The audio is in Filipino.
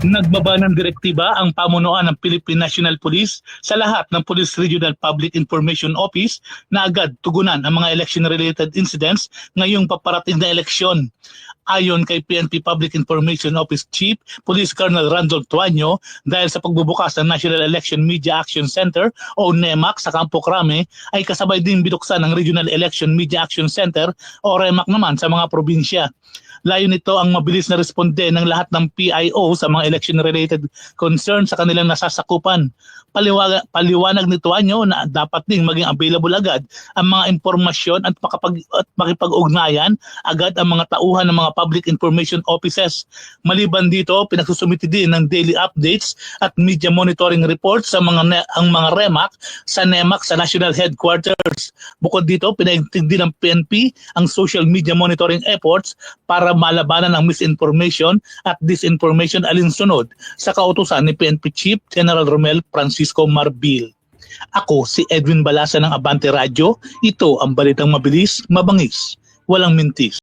Nagbaba ng direktiba ang pamunuan ng Philippine National Police sa lahat ng Police Regional Public Information Office na agad tugunan ang mga election-related incidents ngayong paparating na eleksyon. Ayon kay PNP Public Information Office Chief Police Colonel Randolph Tuaño, dahil sa pagbubukas ng National Election Media Action Center o NEMAC sa Campo Crame, ay kasabay din binuksan ng Regional Election Media Action Center o REMAC naman sa mga probinsya. Layo nito ang mabilis na responde ng lahat ng PIO sa mga election-related concerns sa kanilang nasasakupan. Paliwanag ni Tuaño na dapat ding maging available agad ang mga impormasyon at makipag-ugnayan agad ang mga tauhan ng mga public information offices. Maliban dito, pinagsusumiti din ng daily updates at media monitoring reports sa mga REMAC sa NEMAC sa National Headquarters. Bukod dito, pinaigting din ng PNP ang social media monitoring efforts para malabanan ang misinformation at disinformation alinsunod sa kautusan ni PNP Chief General Romel Francisco Marbil. Ako si Edwin Balasa ng Abante Radio. Ito ang balitang mabilis, mabangis, walang mintis.